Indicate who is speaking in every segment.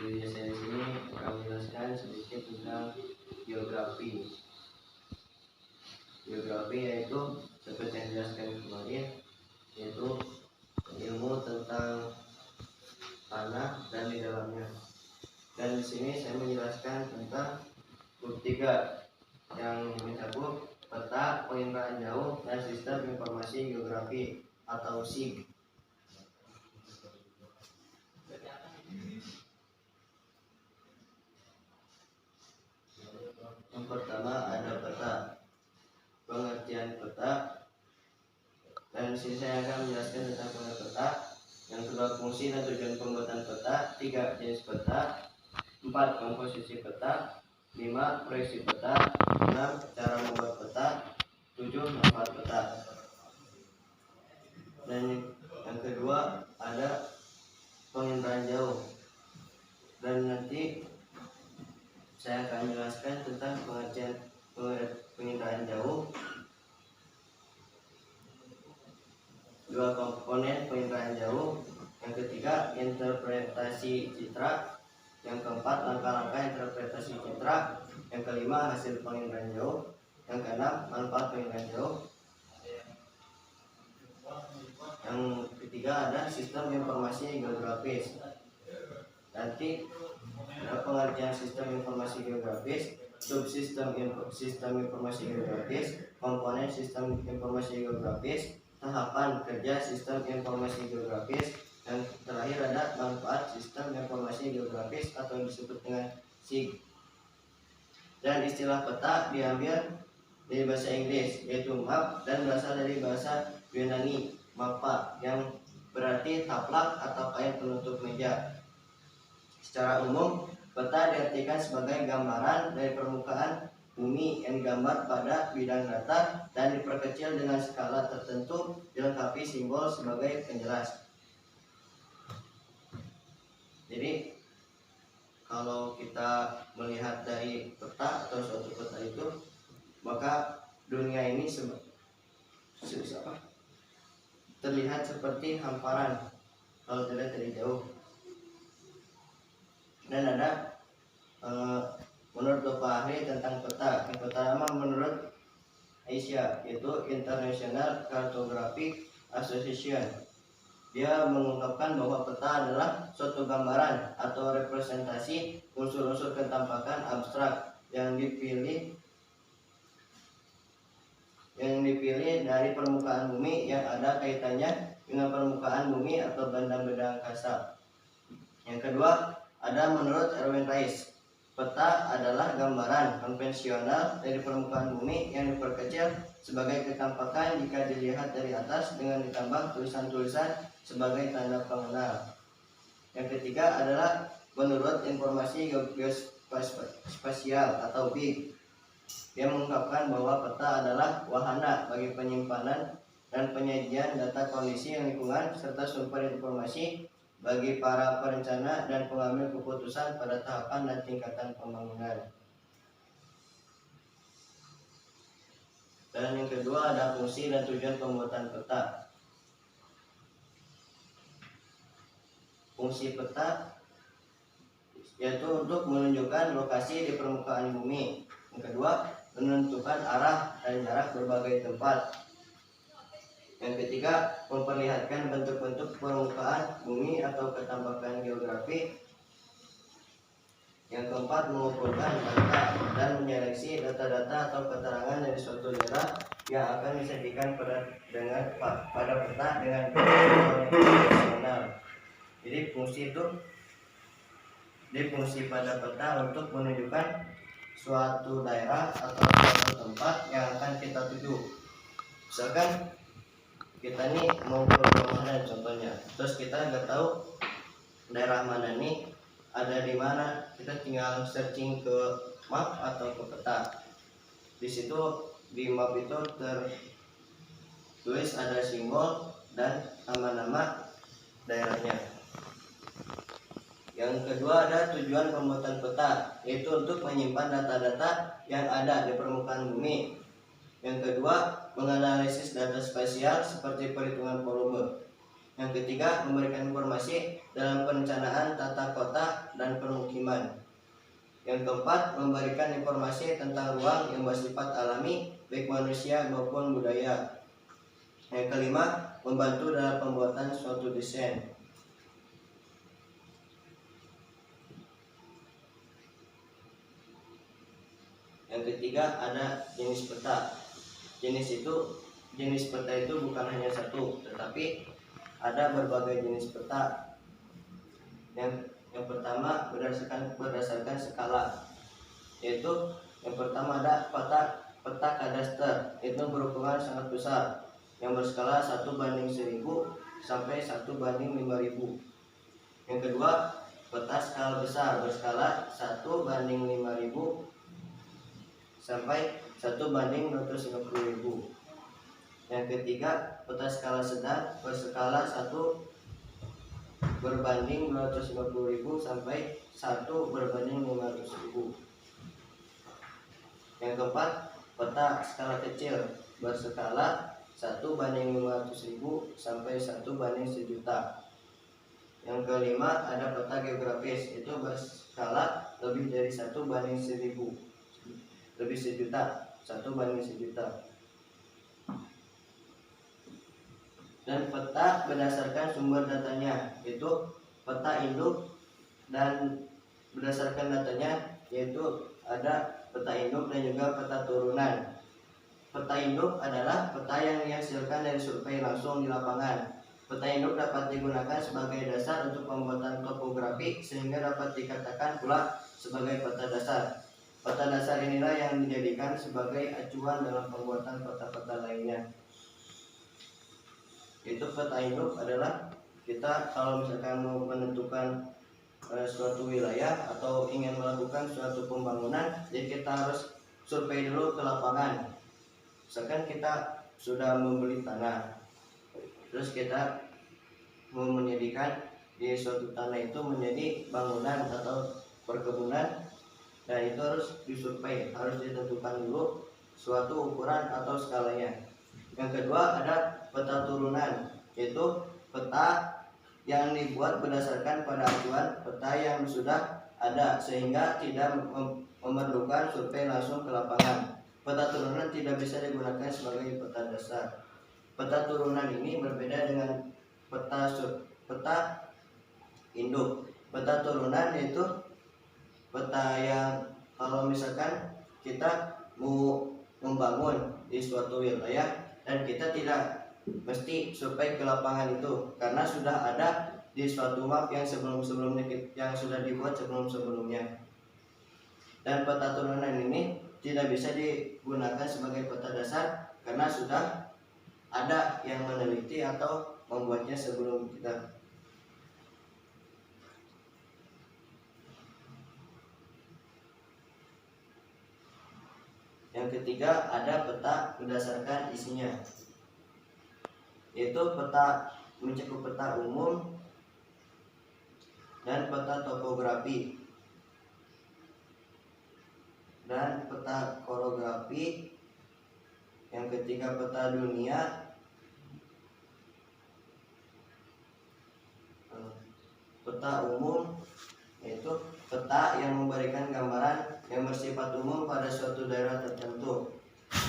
Speaker 1: Video saya di sini akan menjelaskan sedikit tentang geografi. Geografi yaitu seperti yang dijelaskan kemarin, yaitu ilmu tentang tanah dan di dalamnya. Dan di sini saya menjelaskan tentang bab 3 yang mencakup peta penginderaan jauh dan sistem informasi geografi atau SIG. Yang pertama ada peta. Pengertian peta, dan di sini saya akan menjelaskan tentang pengertian peta. Yang kedua, fungsi dan tujuan pembuatan peta. 3, jenis peta. 4, komposisi peta. 5, proyeksi peta. 6, cara membuat peta. 7, manfaat peta. Dan yang kedua ada penginderaan jauh, dan nanti saya akan menjelaskan tentang pengertian penginderaan jauh. 2 komponen penginderaan jauh. Yang ketiga, interpretasi citra. Yang keempat, langkah-langkah interpretasi citra. Yang kelima, hasil penginderaan jauh. Yang keenam, manfaat penginderaan jauh. Yang ketiga ada sistem informasi geografis. Nanti pengertian sistem informasi geografis, subsistem sistem informasi geografis, komponen sistem informasi geografis, tahapan kerja sistem informasi geografis, dan terakhir ada manfaat sistem informasi geografis atau disebut dengan SIG. Dan istilah peta diambil dari bahasa Inggris yaitu map, dan berasal dari bahasa Yunani mappa, yang berarti taplak atau kain penutup meja. Secara umum, peta diartikan sebagai gambaran dari permukaan bumi yang digambar pada bidang datar dan diperkecil dengan skala tertentu, dilengkapi simbol sebagai penjelas. Jadi kalau kita melihat dari peta atau suatu peta itu, maka dunia ini terlihat seperti hamparan kalau dilihat dari jauh. Dan ada menurut beberapa ahli tentang peta. Yang pertama menurut Asia, yaitu International Cartographic Association. Dia mengungkapkan bahwa peta adalah suatu gambaran atau representasi unsur-unsur ketampakan abstrak yang dipilih dari permukaan bumi yang ada kaitannya dengan permukaan bumi atau benda-benda angkasa. Yang kedua ada menurut Erwin Rice. Peta adalah gambaran konvensional dari permukaan bumi yang diperkecil sebagai ketampakan jika dilihat dari atas dengan ditambah tulisan-tulisan sebagai tanda pengenal. Yang ketiga adalah menurut informasi geospasial atau BIG. Dia mengungkapkan bahwa peta adalah wahana bagi penyimpanan dan penyajian data kondisi lingkungan serta sumber informasi bagi para perencana dan pengambil keputusan pada tahapan dan tingkatan pembangunan. Dan yang kedua ada fungsi dan tujuan pembuatan peta. Fungsi peta yaitu untuk menunjukkan lokasi di permukaan bumi. Yang kedua, menentukan arah dan jarak berbagai tempat. Yang ketiga, memperlihatkan bentuk-bentuk permukaan bumi atau ketampakan geografi. Yang keempat, mengumpulkan data dan menyeleksi data-data atau keterangan dari suatu daerah yang akan disajikan pada peta dengan profesional. Jadi fungsi pada peta untuk menunjukkan suatu daerah atau suatu tempat yang akan kita tuju. Misalkan kita nih mau ke rumah contohnya, terus kita nggak tahu daerah mana nih ada di mana, kita tinggal searching ke map atau ke peta. Di situ di map itu tertulis ada simbol dan nama-nama daerahnya. Yang kedua ada tujuan pembuatan peta, yaitu untuk menyimpan data-data yang ada di permukaan bumi. Yang kedua, menganalisis data spasial seperti perhitungan volume. Yang ketiga, memberikan informasi dalam perencanaan tata kota dan permukiman. Yang keempat, memberikan informasi tentang ruang yang bersifat alami, baik manusia maupun budaya. Yang kelima, membantu dalam pembuatan suatu desain. Yang ketiga, ada jenis peta. Jenis peta itu bukan hanya satu, tetapi ada berbagai jenis peta. Yang pertama berdasarkan skala, yaitu yang pertama ada peta kadaster, itu berukuran sangat besar, yang berskala 1:1000 sampai 1:5000. Yang kedua, peta skala besar berskala 1:5000 sampai 1:250.000. Yang ketiga, peta skala sedang berskala 1:250.000 sampai 1:500.000. Yang keempat, peta skala kecil berskala 1:500.000 sampai 1:1.000.000. Yang kelima, ada peta geografis, itu berskala lebih dari 1:1000, lebih 1.000.000, 1:1.000.000. Dan peta berdasarkan sumber datanya, yaitu peta induk, dan berdasarkan datanya yaitu ada peta induk dan juga peta turunan. Peta induk adalah peta yang dihasilkan dari survei langsung di lapangan. Peta induk dapat digunakan sebagai dasar untuk pembuatan topografi, sehingga dapat dikatakan pula sebagai peta dasar. Peta dasar inilah yang dijadikan sebagai acuan dalam pembuatan peta-peta lainnya. Itu peta induk adalah kita kalau misalkan mau menentukan suatu wilayah atau ingin melakukan suatu pembangunan, jadi kita harus survei dulu ke lapangan. Misalkan kita sudah membeli tanah, terus kita mau menjadikan di suatu tanah itu menjadi bangunan atau perkebunan, dan itu harus disurvei, harus ditentukan dulu suatu ukuran atau skalanya. Yang kedua, ada peta turunan, yaitu peta yang dibuat berdasarkan pada acuan peta yang sudah ada, sehingga tidak memerlukan survei langsung ke lapangan. Peta turunan tidak bisa digunakan sebagai peta dasar. Peta turunan ini berbeda dengan peta induk. Peta turunan yaitu peta yang kalau misalkan kita mau membangun di suatu wilayah, dan kita tidak mesti survei ke lapangan itu, karena sudah ada di suatu map yang sebelum-sebelumnya, yang sudah dibuat sebelum-sebelumnya. Dan peta turunan ini tidak bisa digunakan sebagai peta dasar karena sudah ada yang meneliti atau membuatnya sebelum kita. Yang ketiga, ada peta berdasarkan isinya, yaitu peta mencakup peta umum dan peta topografi dan peta korografi. Yang ketiga, peta dunia. Peta umum yaitu peta yang memberikan gambaran yang bersifat umum pada suatu daerah tertentu.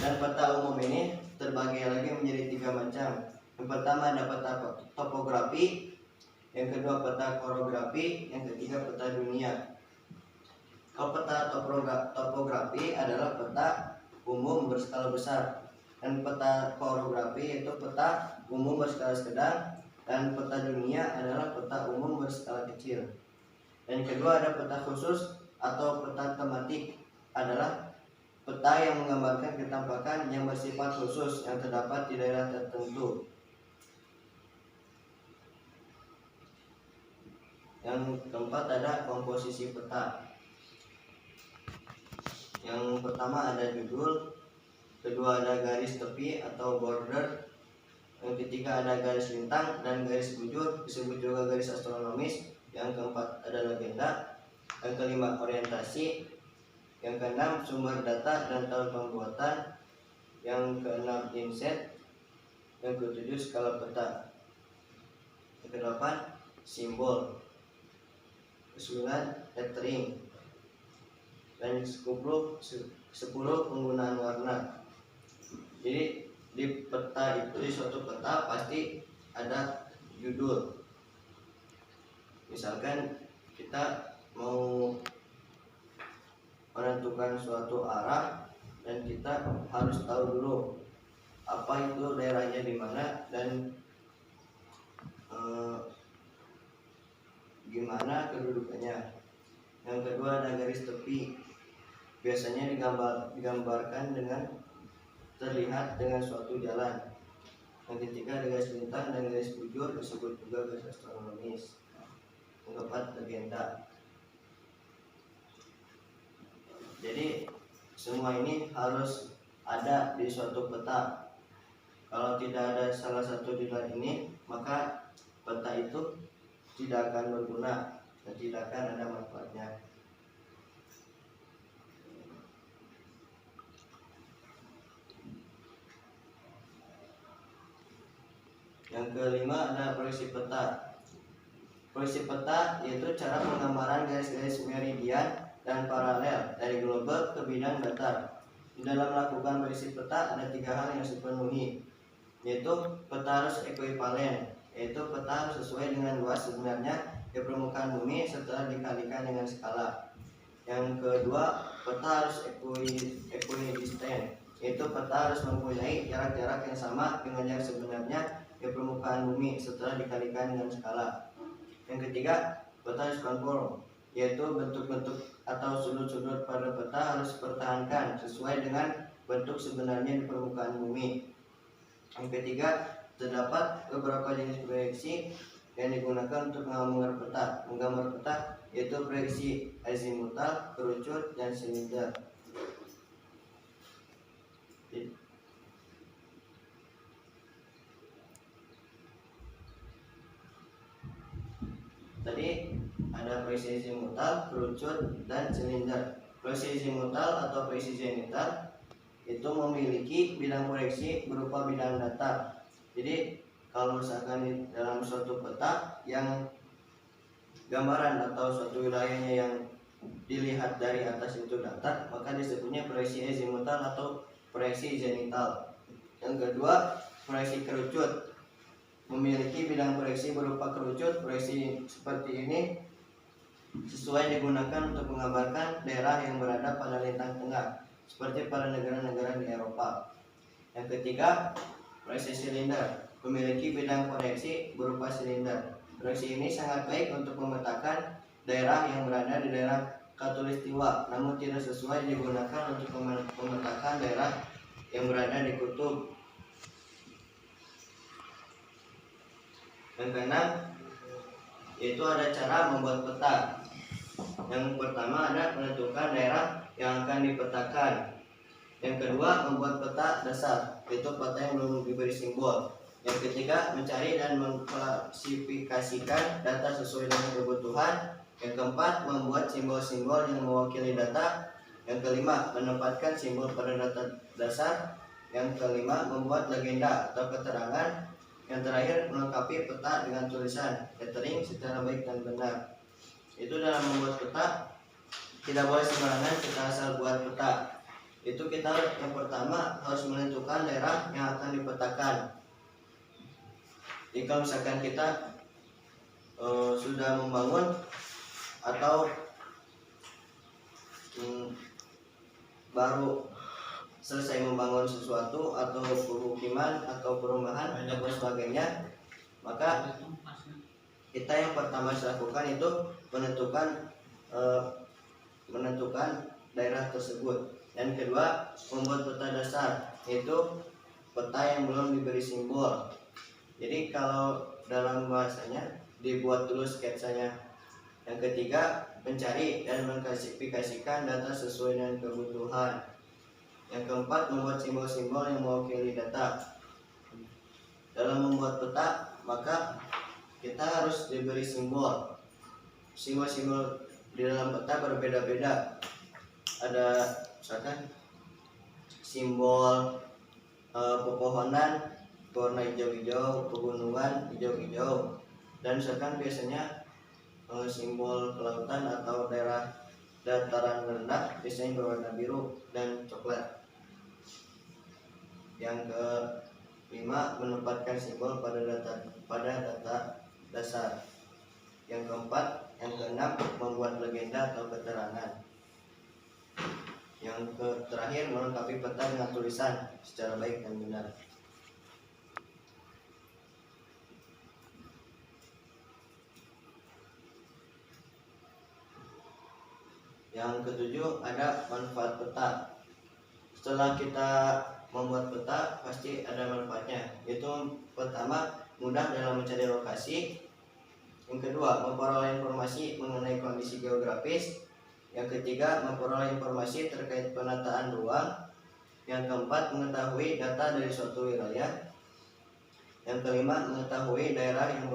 Speaker 1: Dan peta umum ini terbagi lagi menjadi 3 macam. Yang pertama ada peta topografi, yang kedua peta korografi, yang ketiga peta dunia. Kalau peta topografi adalah peta umum berskala besar, dan peta korografi itu peta umum berskala sedang, dan peta dunia adalah peta umum berskala kecil. Dan kedua ada peta khusus atau peta tematik, adalah peta yang menggambarkan ketampakan yang bersifat khusus yang terdapat di daerah tertentu. Yang keempat ada komposisi peta. Yang pertama ada judul, kedua ada garis tepi atau border, yang ketiga ada garis lintang dan garis bujur, disebut juga garis astronomis. Yang keempat ada legenda, yang kelima orientasi, yang keenam sumber data dan tahun pembuatan, yang keenam inset, yang ketujuh skala peta. 8 simbol, 9 lettering, dan 10 penggunaan warna. Jadi di peta itu, di suatu peta pasti ada judul. Misalkan kita mau menentukan suatu arah dan kita harus tahu dulu apa itu daerahnya di mana dan gimana kedudukannya. Yang kedua ada garis tepi, biasanya digambarkan dengan terlihat dengan suatu jalan. Yang ketiga ada garis lintang dan garis bujur, disebut juga garis astronomis. Yang keempat legenda. Jadi semua ini harus ada di suatu peta. Kalau tidak ada salah satu di dalam ini, maka peta itu tidak akan berguna dan tidak akan ada manfaatnya. Yang kelima ada proyeksi peta. Proyeksi peta yaitu cara penggambaran garis-garis meridian dan paralel dari global ke bidang datar. Di dalam melakukan proyeksi peta ada 3 hal yang harus dipenuhi, yaitu peta harus ekuivalen, yaitu peta harus sesuai dengan luas sebenarnya di permukaan bumi setelah dikalikan dengan skala. Yang kedua, peta harus equidistant, yaitu peta harus mempunyai jarak-jarak yang sama dengan jarak sebenarnya di permukaan bumi setelah dikalikan dengan skala. Yang ketiga, peta harus konform, yaitu bentuk-bentuk atau sudut-sudut pada peta harus dipertahankan sesuai dengan bentuk sebenarnya di permukaan bumi. Yang ketiga, terdapat beberapa jenis proyeksi yang digunakan untuk menggambar peta, yaitu proyeksi azimutal, kerucut, dan silinder. Tadi ada proyeksi azimutal, kerucut, dan silinder. Proyeksi azimutal atau proyeksi zenital itu memiliki bidang proyeksi berupa bidang datar. Jadi kalau misalkan di dalam suatu peta yang gambaran atau suatu wilayahnya yang dilihat dari atas itu datar, maka disebutnya proyeksi azimutal atau proyeksi zenital. Yang kedua, proyeksi kerucut memiliki bidang proyeksi berupa kerucut. Proyeksi seperti ini sesuai digunakan untuk menggambarkan daerah yang berada pada lintang tengah, seperti pada negara-negara di Eropa. Yang ketiga, proyeksi silinder memiliki bidang proyeksi berupa silinder. Proyeksi ini sangat baik untuk memetakan daerah yang berada di daerah khatulistiwa, namun tidak sesuai digunakan untuk memetakan daerah yang berada di kutub. Yang keenam, yaitu ada cara membuat peta. Yang pertama ada menentukan daerah yang akan dipetakan. Yang kedua, membuat peta dasar, yaitu peta yang belum diberi simbol. Yang ketiga, mencari dan mengklasifikasikan data sesuai dengan kebutuhan. Yang keempat, membuat simbol-simbol yang mewakili data. Yang kelima, menempatkan simbol pada data dasar. Yang kelima, membuat legenda atau keterangan. Yang terakhir, melengkapi peta dengan tulisan lettering secara baik dan benar. Itu dalam membuat peta, tidak boleh sembarangan kita asal buat peta. Itu kita yang pertama harus menentukan daerah yang akan dipetakan. Jika misalkan kita sudah membangun atau baru selesai membangun sesuatu atau pemukiman atau perumahan atau sebagainya, maka kita yang pertama harus lakukan itu menentukan daerah tersebut. Dan kedua, membuat peta dasar, yaitu peta yang belum diberi simbol. Jadi kalau dalam bahasanya dibuat dulu sketsanya. Yang ketiga, mencari dan mengklasifikasikan data sesuai dengan kebutuhan. Yang keempat, membuat simbol-simbol yang mewakili data. Dalam membuat peta, maka kita harus diberi simbol. Simbol-simbol di dalam peta berbeda-beda. Ada misalkan simbol pepohonan warna hijau-hijau, pegunungan hijau-hijau, Dan Nusakan biasanya simbol kelautan atau daerah dataran rendah biasanya berwarna biru dan coklat. Yang kelima, menempatkan simbol pada data dasar. Yang keempat, yang keenam, membuat legenda atau keterangan. Yang terakhir, melengkapi peta dengan tulisan secara baik dan benar. Yang ketujuh, ada manfaat peta. Setelah kita membuat peta, pasti ada manfaatnya. Yaitu pertama, mudah dalam mencari lokasi. Yang kedua, memperoleh informasi mengenai kondisi geografis. Yang ketiga, memperoleh informasi terkait penataan ruang. Yang keempat, mengetahui data dari suatu wilayah. Yang kelima, mengetahui daerah yang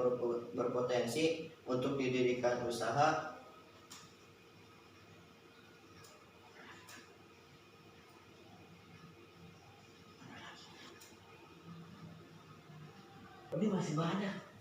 Speaker 1: berpotensi untuk didirikan usaha.
Speaker 2: Ini masih banyak.